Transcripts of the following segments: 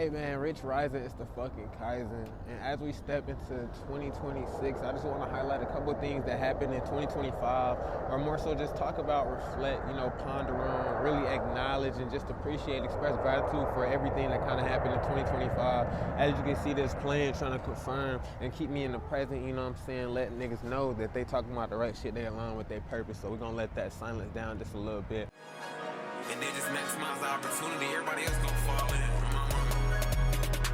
Hey man, Rich Rising is the fucking Kaizen. And as we step into 2026, I just want to highlight a couple of things that happened in 2025, or more so just talk about, reflect, ponder on, really acknowledge and just appreciate, express gratitude for everything that kind of happened in 2025. As you can see, this plan trying to confirm and keep me in the present, you know what I'm saying, letting niggas know that they talking about the right shit, they align with their purpose. So we're going to let that silence down just a little bit. And they just maximize the opportunity, everybody else gonna fall in.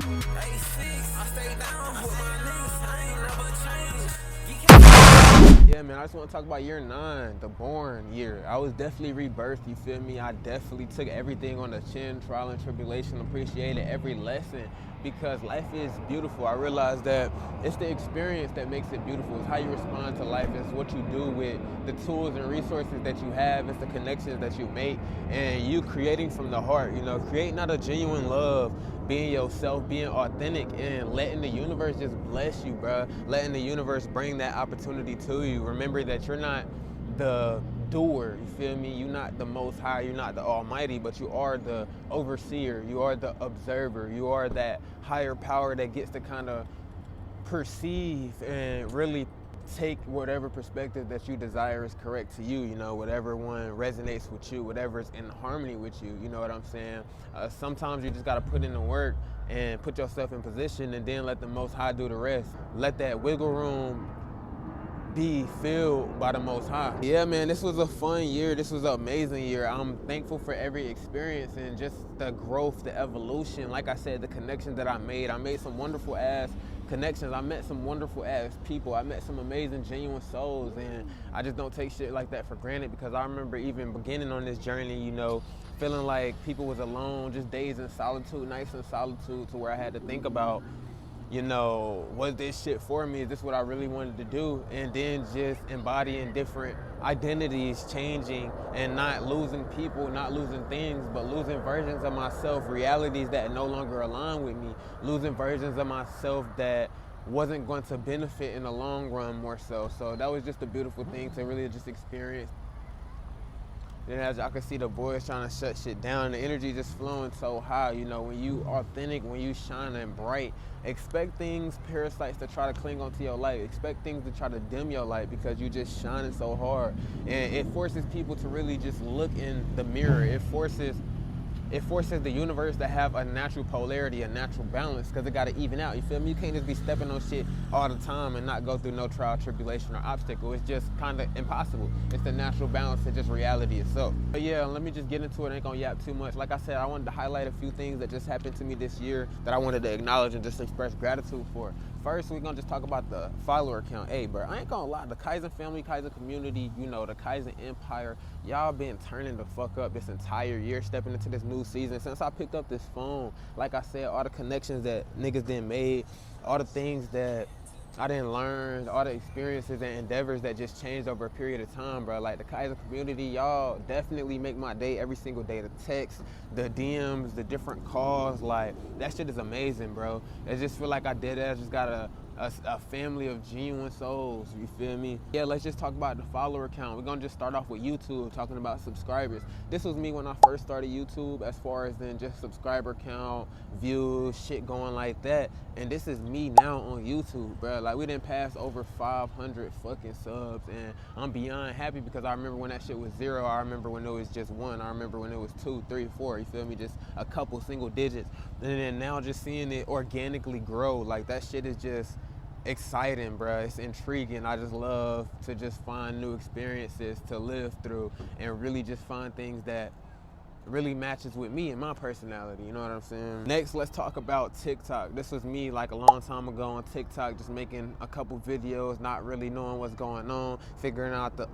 I stay down with my niggas, I ain't never changed. Yeah, man, I just want to talk about year 9, the born year. I was definitely rebirthed, you feel me? I definitely took everything on the chin, trial and tribulation, appreciated every lesson because life is beautiful. I realized that it's the experience that makes it beautiful. It's how you respond to life. It's what you do with the tools and resources that you have. It's the connections that you make and you creating from the heart, creating out of genuine love, being yourself, being authentic, and letting the universe just bless you, bro. Letting the universe bring that opportunity to you. Remember that you're not the doer, you feel me? You're not the most high, you're not the almighty, but you are the overseer, you are the observer, you are that higher power that gets to kind of perceive and really take whatever perspective that you desire is correct to you, whatever one resonates with you, whatever is in harmony with you, you know what I'm saying? Sometimes you just got to put in the work and put yourself in position and then let the Most High do the rest. Let that wiggle room be filled by the Most High. Yeah, man, this was a fun year. This was an amazing year. I'm thankful for every experience and just the growth, the evolution. Like I said, the connections that I made some wonderful ass connections. I met some wonderful ass people. I met some amazing, genuine souls, and I just don't take shit like that for granted because I remember even beginning on this journey, feeling like people was alone, just days in solitude, nights in solitude, to where I had to think about, was this shit for me? Is this what I really wanted to do? And then just embodying different identities, changing and not losing people, not losing things, but losing versions of myself, realities that no longer align with me, losing versions of myself that wasn't going to benefit in the long run more so. So that was just a beautiful thing to really just experience. Then as y'all can see, the boys trying to shut shit down. The energy just flowing so high. When you authentic, when you shining bright, expect things, parasites to try to cling onto your light. Expect things to try to dim your light because you just shining so hard. And it forces people to really just look in the mirror. It forces the universe to have a natural polarity, a natural balance, because it got to even out. You feel me? You can't just be stepping on shit all the time and not go through no trial, tribulation, or obstacle. It's just kind of impossible. It's the natural balance of just reality itself. But yeah, let me just get into it. I ain't gonna yap too much. Like I said, I wanted to highlight a few things that just happened to me this year that I wanted to acknowledge and just express gratitude for. First, we're gonna just talk about the follower count. Hey, bro, I ain't gonna lie. The Kaizen family, Kaizen community, the Kaizen empire, y'all been turning the fuck up this entire year, stepping into this new season. Since I picked up this phone, like I said, all the connections that niggas done made, all the things that I didn't learn, all the experiences and endeavors that just changed over a period of time, bro. Like the Kaizen community, y'all definitely make my day every single day. The texts, the DMs, the different calls, like that shit is amazing, bro. I just feel like I just got a family of genuine souls, you feel me? Yeah, let's just talk about the follower count. We're gonna just start off with YouTube, talking about subscribers. This was me when I first started YouTube, as far as then just subscriber count, views, shit going like that. And this is me now on YouTube, bro. Like, we didn't pass over 500 fucking subs, and I'm beyond happy because I remember when that shit was 0. I remember when it was just 1. I remember when it was 2, 3, 4, you feel me? Just a couple single digits. And then now just seeing it organically grow, like that shit is just exciting, bro. It's intriguing. I just love to just find new experiences to live through and really just find things that really matches with me and my personality, you know what I'm saying? Next, let's talk about TikTok. This was me like a long time ago on TikTok, just making a couple videos, not really knowing what's going on, figuring out the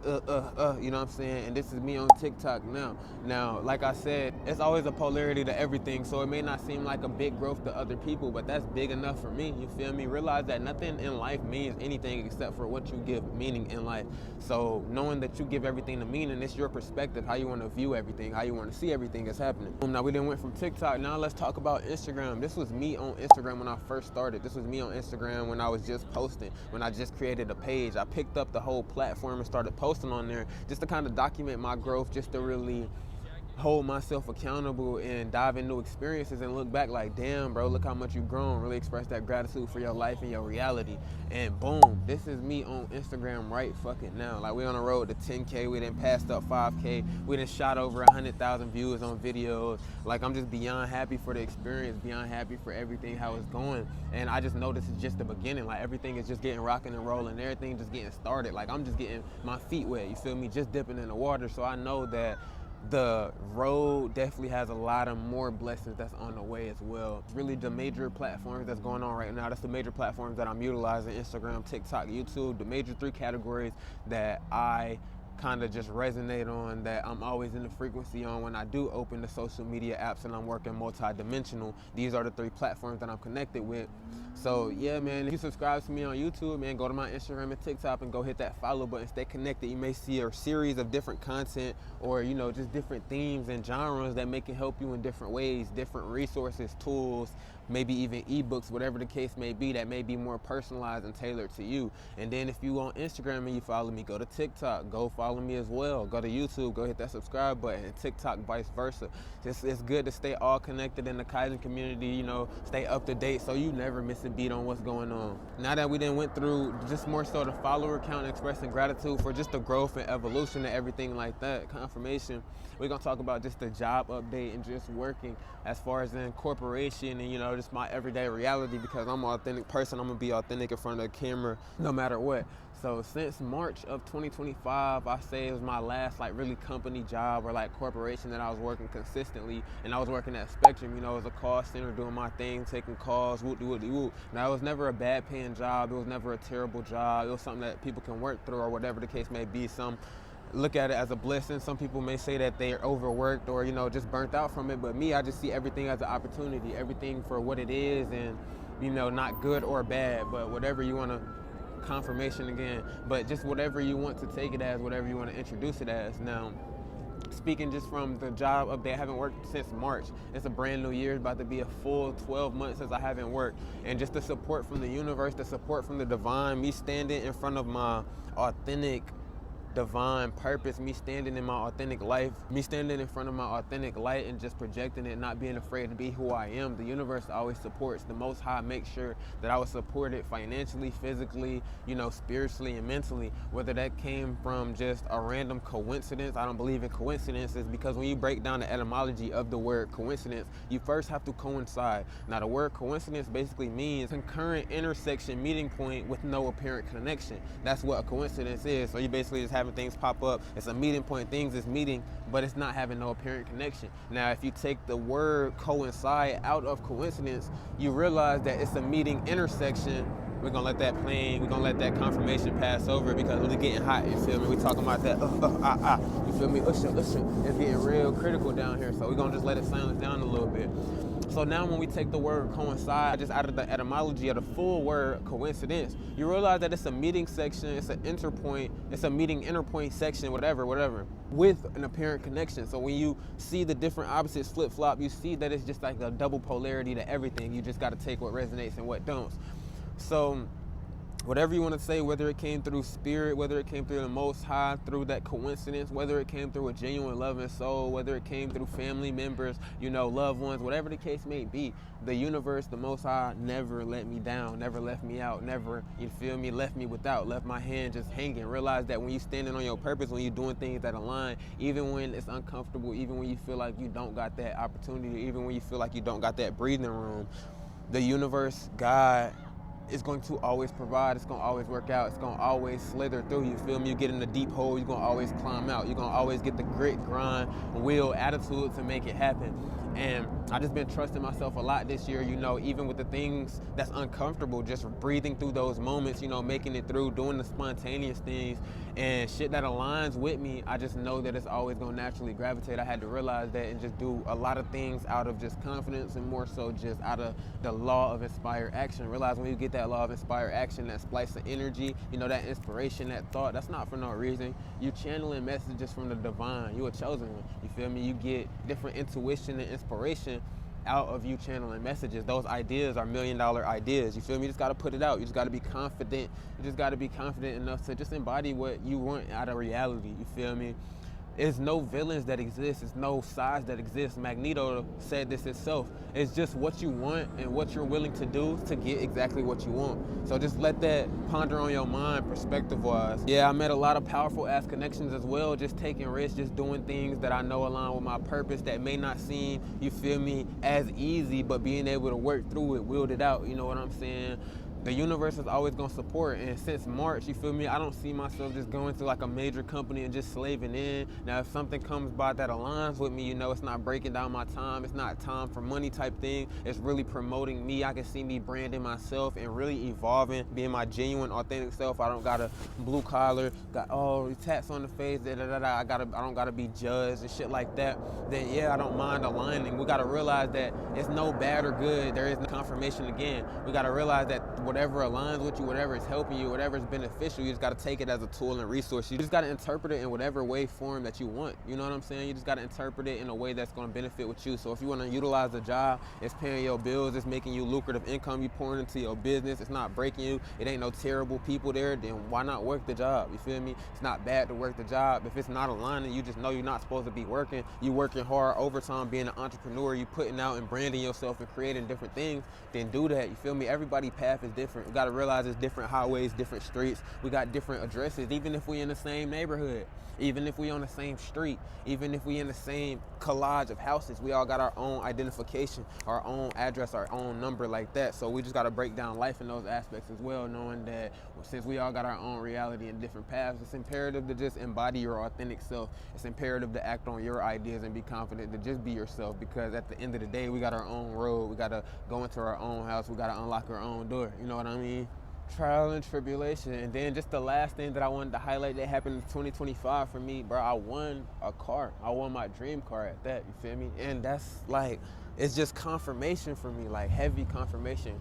you know what I'm saying? And this is me on TikTok now. Now, like I said, it's always a polarity to everything, so it may not seem like a big growth to other people, but that's big enough for me, you feel me? Realize that nothing in life means anything except for what you give meaning in life. So knowing that you give everything the meaning, it's your perspective, how you want to view everything, how you want to see everything is happening. Now we done went from TikTok. Now let's talk about Instagram. This was me on Instagram when I first started. This was me on Instagram when I was just posting, when I just created a page. I picked up the whole platform and started posting on there just to kind of document my growth, just to really hold myself accountable and dive into experiences and look back like, damn, bro, look how much you've grown. Really express that gratitude for your life and your reality. And boom, this is me on Instagram right fucking now. Like, we on the road to 10K. We done passed up 5K. We done shot over 100,000 views on videos. Like, I'm just beyond happy for the experience, beyond happy for everything, how it's going. And I just know this is just the beginning. Like, everything is just getting rocking and rolling. Everything just getting started. Like, I'm just getting my feet wet, you feel me? Just dipping in the water. So I know that the road definitely has a lot of more blessings that's on the way as well. Really, the major platforms that's going on right now, that's the major platforms that I'm utilizing: Instagram, TikTok, YouTube, the major 3 categories that I kind of just resonate on, that I'm always in the frequency on when I do open the social media apps and I'm working multi-dimensional. These are the 3 platforms that I'm connected with. So yeah, man, if you subscribe to me on YouTube, man, go to my Instagram and TikTok and go hit that follow button. Stay connected. You may see a series of different content, or, you know, just different themes and genres that may can help you in different ways, different resources, tools, maybe even ebooks, whatever the case may be, that may be more personalized and tailored to you. And then if you on Instagram and you follow me, go to TikTok, go follow me as well. Go to YouTube, go hit that subscribe button, and TikTok vice versa. It's good to stay all connected in the Kaizen community, you know, stay up to date so you never miss a beat on what's going on. Now that we then went through just more so the follower count, expressing gratitude for just the growth and evolution and everything like that, confirmation, we're gonna talk about just the job update and just working as far as in corporation and, you know, just my everyday reality, because I'm an authentic person. I'm gonna be authentic in front of the camera no matter what. So since March of 2025, I say it was my last like really company job or like corporation that I was working consistently, and I was working at Spectrum, you know, as a call center, doing my thing, taking calls, whoop-de-whoop-de-whoop. Now, it was never a bad paying job. It was never a terrible job. It was something that people can work through, or whatever the case may be. Some look at it as a blessing. Some people may say that they're overworked or, you know, just burnt out from it. But me, I just see everything as an opportunity, everything for what it is, and, you know, not good or bad, but whatever you want to, confirmation again, but just whatever you want to take it as, whatever you want to introduce it as. Now, speaking just from the job update, I haven't worked since March. It's a brand new year. It's about to be a full 12 months since I haven't worked. And just the support from the universe, the support from the divine, me standing in front of my authentic divine purpose, me standing in my authentic life, me standing in front of my authentic light and just projecting it, not being afraid to be who I am. The universe always supports. The Most High makes sure that I was supported financially, physically, you know, spiritually and mentally. Whether that came from just a random coincidence, I don't believe in coincidences, because when you break down the etymology of the word coincidence, you first have to coincide. Now, the word coincidence basically means concurrent intersection, meeting point with no apparent connection. That's what a coincidence is. So you basically just having things pop up. It's a meeting point. Things is meeting, but it's not having no apparent connection. Now, if you take the word coincide out of coincidence, you realize that it's a meeting intersection. We're gonna let that plane, we're gonna let that confirmation pass over, because it's getting hot, you feel me? We talking about that, you feel me? Usher. It's getting real critical down here, so we're gonna just let it silence down a little bit. So now when we take the word coincide just out of the etymology of the full word coincidence, you realize that it's a meeting section, it's an interpoint, it's a meeting interpoint section, whatever, with an apparent connection. So when you see the different opposites flip-flop, you see that it's just like a double polarity to everything. You just got to take what resonates and what don't. So whatever you want to say, whether it came through spirit, whether it came through the Most High, through that coincidence, whether it came through a genuine love and soul, whether it came through family members, you know, loved ones, whatever the case may be, the universe, the Most High never let me down, never left me out, never, you feel me, left me without, left my hand just hanging. Realize that when you're standing on your purpose, when you're doing things that align, even when it's uncomfortable, even when you feel like you don't got that opportunity, even when you feel like you don't got that breathing room, the universe, God, it's going to always provide. It's going to always work out. It's going to always slither through. You feel me? You get in the deep hole, you're going to always climb out. You're going to always get the grit, grind, will, attitude to make it happen. And I just been trusting myself a lot this year, you know, even with the things that's uncomfortable, just breathing through those moments, you know, making it through, doing the spontaneous things and shit that aligns with me. I just know that it's always going to naturally gravitate. I had to realize that and just do a lot of things out of just confidence, and more so just out of the law of inspired action. Realize when you get that law of inspired action, that splice of energy, you know, that inspiration, that thought, that's not for no reason. You channeling messages from the divine. You a chosen one. You feel me? You get different intuition and inspiration out of you channeling messages. Those ideas are $1 million ideas. You feel me? You just got to put it out. You just got to be confident. You just got to be confident enough to just embody what you want out of reality. You feel me? It's no villains that exist. It's no sides that exist. Magneto said this himself. It's just what you want and what you're willing to do to get exactly what you want. So just let that ponder on your mind perspective-wise. Yeah, I met a lot of powerful ass connections as well, just taking risks, just doing things that I know align with my purpose that may not seem, you feel me, as easy, but being able to work through it, wield it out, you know what I'm saying? The universe is always gonna support, and since March, you feel me, I don't see myself just going to like a major company and just slaving in. Now, if something comes by that aligns with me, you know, it's not breaking down my time, it's not time for money type thing, it's really promoting me. I can see me branding myself and really evolving, being my genuine, authentic self. I don't got a blue collar, got all tats on the face, I don't gotta be judged and shit like that. Then yeah, I don't mind aligning. We gotta realize that it's no bad or good, there is no confirmation again. We gotta realize that whatever aligns with you, whatever is helping you, whatever is beneficial, you just got to take it as a tool and resource. You just got to interpret it in whatever way, form that you want. You know what I'm saying? You just got to interpret it in a way that's going to benefit with you. So if you want to utilize the job, it's paying your bills, it's making you lucrative income, you pouring into your business, it's not breaking you, it ain't no terrible people there, then why not work the job? You feel me? It's not bad to work the job. If it's not aligning, you just know you're not supposed to be working. You working hard overtime, being an entrepreneur, you putting out and branding yourself and creating different things, then do that. You feel me? Everybody's path is different. We got to realize it's different highways, different streets. We got different addresses, even if we in the same neighborhood, even if we on the same street, even if we in the same collage of houses. We all got our own identification, our own address, our own number like that. So we just got to break down life in those aspects as well, knowing that since we all got our own reality and different paths, it's imperative to just embody your authentic self. It's imperative to act on your ideas and be confident to just be yourself, because at the end of the day, we got our own road. We got to go into our own house. We got to unlock our own door. You know what I mean? Trial and tribulation. And then just the last thing that I wanted to highlight that happened in 2025 for me, bro, I won a car. I won my dream car at that, you feel me? And that's like, it's just confirmation for me, like heavy confirmation.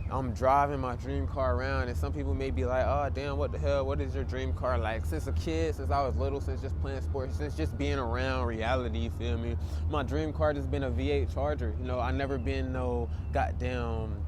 I'm driving my dream car around, and some people may be like, oh damn, what the hell, what is your dream car like? Since a kid, since I was little, since just playing sports, since just being around reality, you feel me? My dream car just been a V8 Charger. You know, I never been no goddamn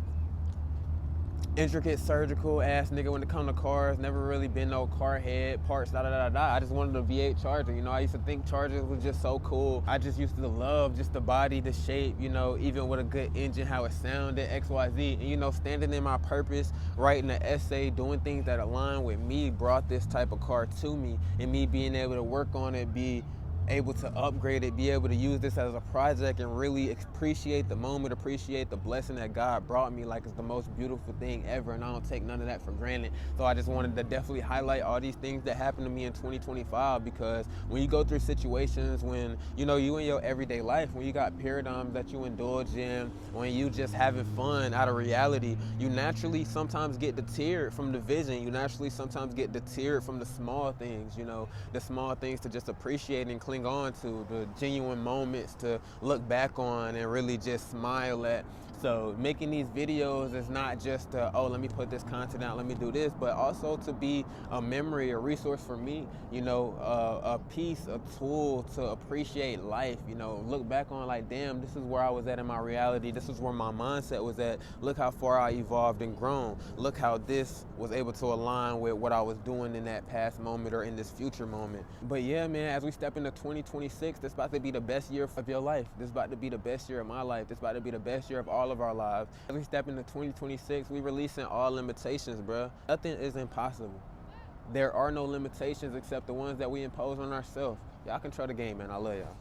intricate surgical ass nigga when it come to cars. Never really been no car head parts, I just wanted a V8 Charger. You know, I used to think Chargers was just so cool. I just used to love just the body, the shape, you know, even with a good engine, how it sounded, XYZ. And you know, standing in my purpose, writing an essay, doing things that align with me brought this type of car to me, and me being able to work on it, be able to upgrade it, be able to use this as a project and really appreciate the moment, appreciate the blessing that God brought me, like it's the most beautiful thing ever, and I don't take none of that for granted. So I just wanted to definitely highlight all these things that happened to me in 2025, because when you go through situations, when you know you in your everyday life, when you got paradigms that you indulge in, when you just having fun out of reality, you naturally sometimes get deterred from the vision. You naturally sometimes get deterred from the small things, you know, the small things to just appreciate and cling on to, the genuine moments to look back on and really just smile at. So making these videos is not just oh, let me put this content out, let me do this, but also to be a memory, a resource for me, you know, a piece, a tool to appreciate life, you know, look back on like, damn, this is where I was at in my reality, this is where my mindset was at, look how far I evolved and grown, look how this was able to align with what I was doing in that past moment or in this future moment. But yeah, man, as we step into 2026, this about to be the best year of your life. This about to be the best year of my life. This about to be the best year of all of our lives. As we step into 2026, we releasing all limitations, bro. Nothing is impossible. There are no limitations except the ones that we impose on ourselves. Y'all control the game, man. I love y'all.